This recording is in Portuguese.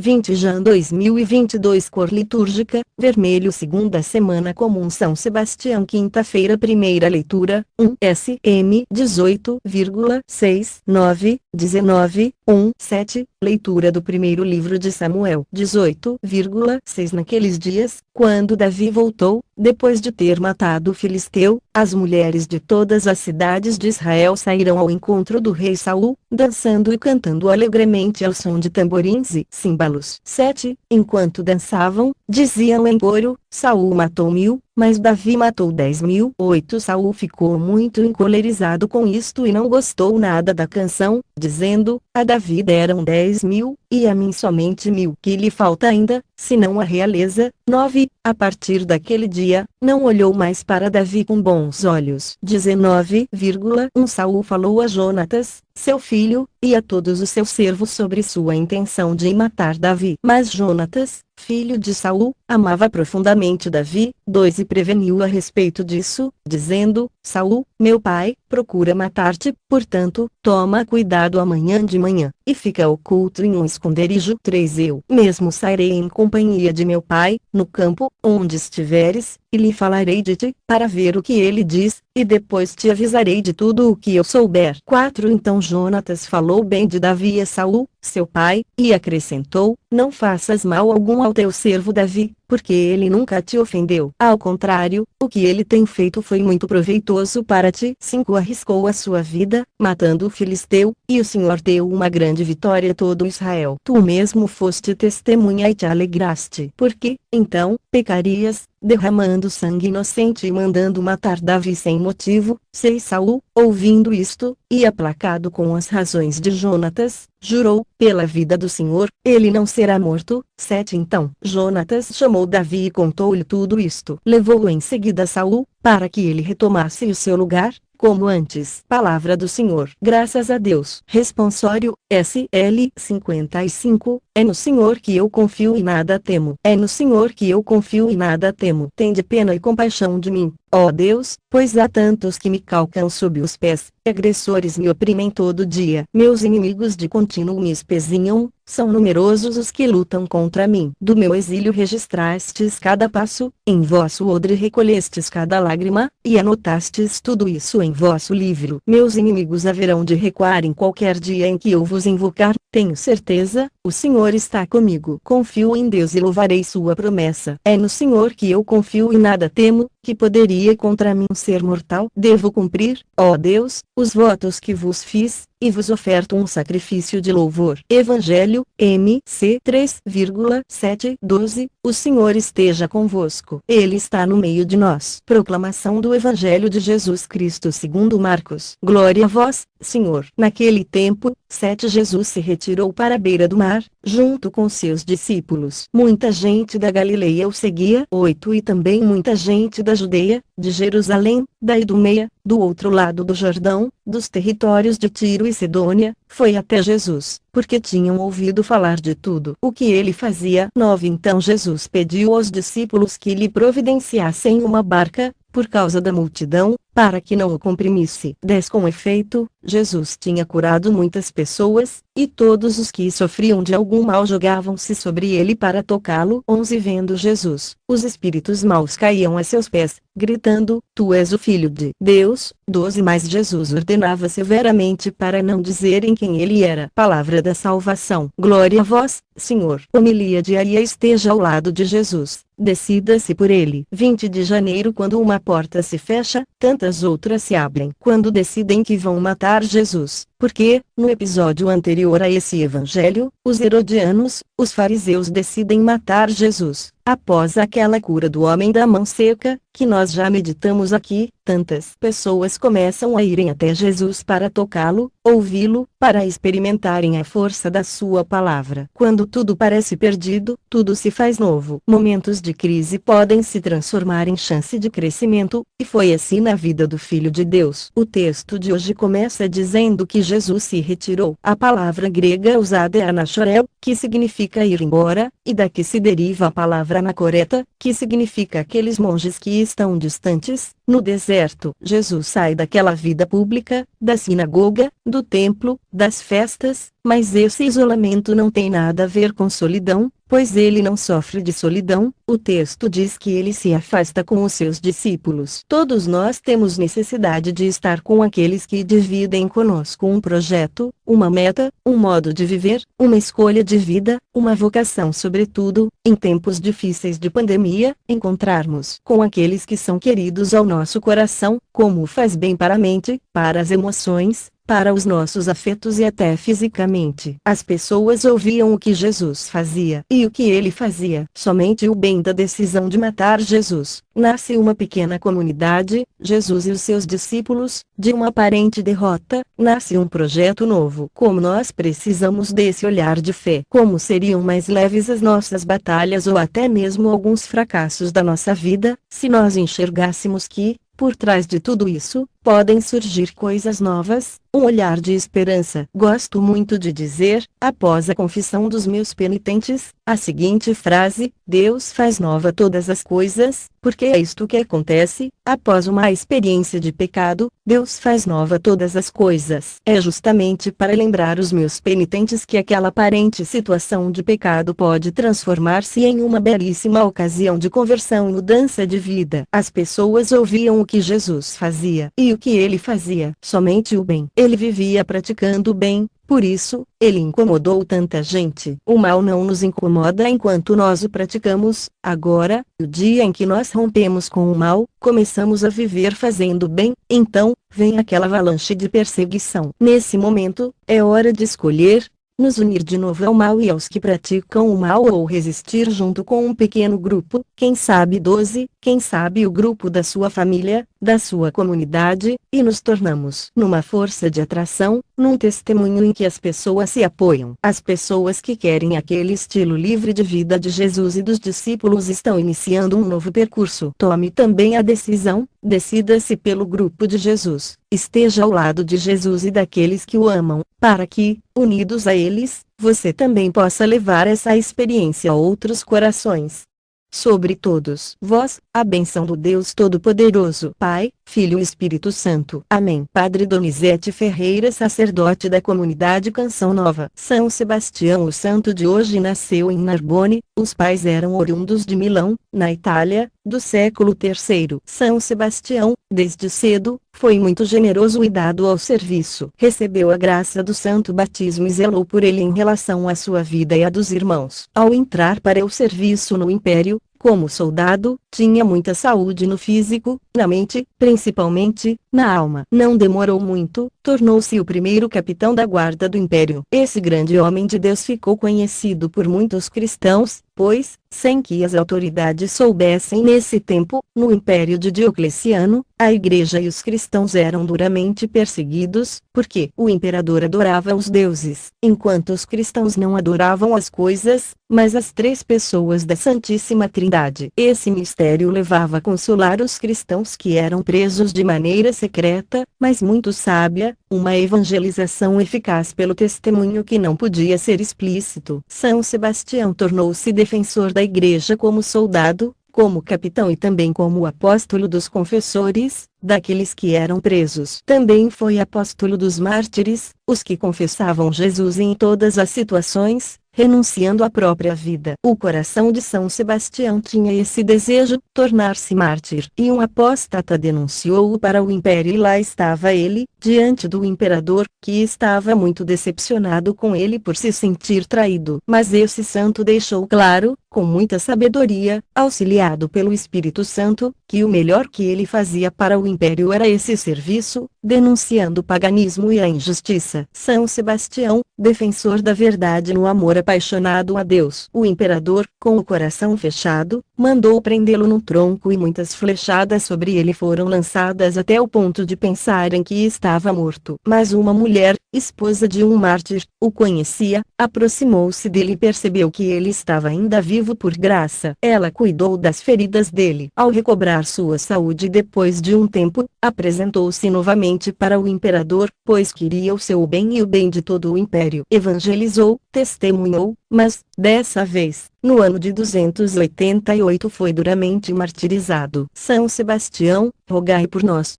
20 Jan 2022 Cor litúrgica, vermelho. Segunda semana comum São Sebastião. Quinta-feira. Primeira leitura, 1 SM 18,6, 19, 1, 7. Leitura do primeiro livro de Samuel. 18,6 Naqueles dias, quando Davi voltou, depois de ter matado o filisteu, as mulheres de todas as cidades de Israel saíram ao encontro do rei Saul, dançando e cantando alegremente ao som de tamborins e címbalos. 7. Enquanto dançavam, diziam em coro: Saul matou 1000, mas Davi matou 10.000. 8. Saul ficou muito encolerizado com isto e não gostou nada da canção, dizendo: a Davi deram 10.000, e a mim somente 1.000. Que lhe falta ainda, senão a realeza? 9. A partir daquele dia, não olhou mais para Davi com bons olhos. 19,1 Saul falou a Jonatas, seu filho, e a todos os seus servos sobre sua intenção de matar Davi. Mas Jonatas, filho de Saul, amava profundamente Davi. 2. E preveniu a respeito disso, dizendo: Saul, meu pai, procura matar-te, portanto, toma cuidado amanhã de manhã, e fica oculto em um esconderijo. 3. Eu mesmo sairei em companhia de meu pai, no campo, onde estiveres, e lhe falarei de ti, para ver o que ele diz, e depois te avisarei de tudo o que eu souber. 4. Então Jonatas falou bem de Davi a Saul, seu pai, e acrescentou: não faças mal algum ao teu servo Davi, porque ele nunca te ofendeu. Ao contrário, o que ele tem feito foi muito proveitoso para ti. 5. Arriscou a sua vida, matando o filisteu, e o Senhor deu uma grande vitória a todo Israel. Tu mesmo foste testemunha e te alegraste. Porque, então, pecarias, derramando sangue inocente e mandando matar Davi sem motivo? 6. Saul, ouvindo isto, e aplacado com as razões de Jonatas, jurou: pela vida do Senhor, ele não será morto. 7. Então Jonatas chamou Davi e contou-lhe tudo isto. Levou-o em seguida a Saul, para que ele retomasse o seu lugar, como antes. Palavra do Senhor. Graças a Deus. Responsório, SL 55, é no Senhor que eu confio e nada temo. É no Senhor que eu confio e nada temo. Tende pena e compaixão de mim, ó Deus, pois há tantos que me calcam sob os pés, agressores me oprimem todo dia. Meus inimigos de contínuo me espezinham, são numerosos os que lutam contra mim. Do meu exílio registrastes cada passo, em vosso odre recolhestes cada lágrima, e anotastes tudo isso em vosso livro. Meus inimigos haverão de recuar em qualquer dia em que eu vos invocar. Tenho certeza, o Senhor está comigo. Confio em Deus e louvarei sua promessa. É no Senhor que eu confio e nada temo, que poderia contra mim ser mortal. Devo cumprir, ó Deus, os votos que vos fiz, e vos oferto um sacrifício de louvor. Evangelho, MC 3,7-12. O Senhor esteja convosco. Ele está no meio de nós. Proclamação do Evangelho de Jesus Cristo segundo Marcos. Glória a vós, Senhor. Naquele tempo, 7 Jesus se retirou para a beira do mar, junto com seus discípulos. Muita gente da Galileia o seguia. 8 E também muita gente da Judeia, de Jerusalém, da Idumeia, do outro lado do Jordão, dos territórios de Tiro e Sidônia, foi até Jesus, porque tinham ouvido falar de tudo o que ele fazia. 9 Então Jesus pediu aos discípulos que lhe providenciassem uma barca, por causa da multidão, para que não o comprimisse. 10 Com efeito, Jesus tinha curado muitas pessoas, e todos os que sofriam de algum mal jogavam-se sobre ele para tocá-lo. 11 Vendo Jesus, os espíritos maus caíam a seus pés, gritando: Tu és o Filho de Deus. 12 Mas Jesus ordenava severamente para não dizerem quem ele era. Palavra da salvação. Glória a vós, Senhor. Homilia diária. Esteja ao lado de Jesus, decida-se por ele. 20 de janeiro Quando uma porta se fecha, tantas outras se abrem. Quando decidem que vão matar Jesus, porque, no episódio anterior a esse evangelho, os herodianos, os fariseus decidem matar Jesus. Após aquela cura do homem da mão seca, que nós já meditamos aqui, tantas pessoas começam a irem até Jesus para tocá-lo, ouvi-lo, para experimentarem a força da sua palavra. Quando tudo parece perdido, tudo se faz novo. Momentos de crise podem se transformar em chance de crescimento, e foi assim na vida do Filho de Deus. O texto de hoje começa dizendo que Jesus se retirou. A palavra grega usada é anachorel, que significa ir embora, e da que se deriva a palavra anacoreta, que significa aqueles monges que estão distantes, no deserto. Jesus sai daquela vida pública, da sinagoga, do templo, das festas, mas esse isolamento não tem nada a ver com solidão, pois ele não sofre de solidão. O texto diz que ele se afasta com os seus discípulos. Todos nós temos necessidade de estar com aqueles que dividem conosco um projeto, uma meta, um modo de viver, uma escolha de vida, uma vocação. Sobretudo, em tempos difíceis de pandemia, encontrarmos com aqueles que são queridos ao nosso coração, como faz bem para a mente, para as emoções, para os nossos afetos e até fisicamente. As pessoas ouviam o que Jesus fazia e o que ele fazia. Somente o bem da decisão de matar Jesus. Nasce uma pequena comunidade, Jesus e os seus discípulos, de uma aparente derrota, nasce um projeto novo. Como nós precisamos desse olhar de fé. Como seriam mais leves as nossas batalhas ou até mesmo alguns fracassos da nossa vida, se nós enxergássemos que, por trás de tudo isso, podem surgir coisas novas, um olhar de esperança. Gosto muito de dizer, após a confissão dos meus penitentes, a seguinte frase: Deus faz nova todas as coisas, porque é isto que acontece, após uma experiência de pecado, Deus faz nova todas as coisas. É justamente para lembrar os meus penitentes que aquela aparente situação de pecado pode transformar-se em uma belíssima ocasião de conversão e mudança de vida. As pessoas ouviam o que Jesus fazia e o que ele fazia, somente o bem. Ele vivia praticando o bem, por isso, ele incomodou tanta gente. O mal não nos incomoda enquanto nós o praticamos. Agora, o dia em que nós rompemos com o mal, começamos a viver fazendo bem, então, vem aquela avalanche de perseguição. Nesse momento, é hora de escolher, nos unir de novo ao mal e aos que praticam o mal ou resistir junto com um pequeno grupo, quem sabe 12, quem sabe o grupo da sua família, da sua comunidade, e nos tornamos numa força de atração, num testemunho em que as pessoas se apoiam. As pessoas que querem aquele estilo livre de vida de Jesus e dos discípulos estão iniciando um novo percurso. Tome também a decisão, decida-se pelo grupo de Jesus, esteja ao lado de Jesus e daqueles que o amam, para que, unidos a eles, você também possa levar essa experiência a outros corações. Sobre todos vós, a bênção do Deus Todo-Poderoso, Pai, Filho e Espírito Santo. Amém. Padre Donizete Ferreira, sacerdote da comunidade Canção Nova. São Sebastião, o santo de hoje, nasceu em Narbonne. Os pais eram oriundos de Milão, na Itália, do século III. São Sebastião, desde cedo, foi muito generoso e dado ao serviço. Recebeu a graça do santo batismo e zelou por ele em relação à sua vida e à dos irmãos. Ao entrar para o serviço no Império, como soldado, tinha muita saúde no físico, na mente, principalmente, na alma. Não demorou muito, tornou-se o primeiro capitão da guarda do Império. Esse grande homem de Deus ficou conhecido por muitos cristãos, pois, sem que as autoridades soubessem nesse tempo, no Império de Diocleciano, a igreja e os cristãos eram duramente perseguidos, porque o imperador adorava os deuses, enquanto os cristãos não adoravam as coisas, mas as três pessoas da Santíssima Trindade. Esse mistério levava a consolar os cristãos que eram presos de maneira secreta, mas muito sábia, uma evangelização eficaz pelo testemunho que não podia ser explícito. São Sebastião tornou-se defensor da igreja como soldado, como capitão e também como apóstolo dos confessores, daqueles que eram presos. Também foi apóstolo dos mártires, os que confessavam Jesus em todas as situações, renunciando à própria vida. O coração de São Sebastião tinha esse desejo, tornar-se mártir. E um apóstata denunciou-o para o império e lá estava ele, diante do imperador, que estava muito decepcionado com ele por se sentir traído. Mas esse santo deixou claro, com muita sabedoria, auxiliado pelo Espírito Santo, que o melhor que ele fazia para o império era esse serviço, denunciando o paganismo e a injustiça. São Sebastião, defensor da verdade no amor à apaixonado a Deus. O imperador, com o coração fechado, mandou prendê-lo num tronco e muitas flechadas sobre ele foram lançadas até o ponto de pensarem que estava morto. Mas uma mulher, esposa de um mártir, o conhecia, aproximou-se dele e percebeu que ele estava ainda vivo por graça. Ela cuidou das feridas dele. Ao recobrar sua saúde depois de um tempo, apresentou-se novamente para o imperador, pois queria o seu bem e o bem de todo o império. Evangelizou, testemunhou, mas, dessa vez, no ano de 288 foi duramente martirizado. São Sebastião, rogai por nós.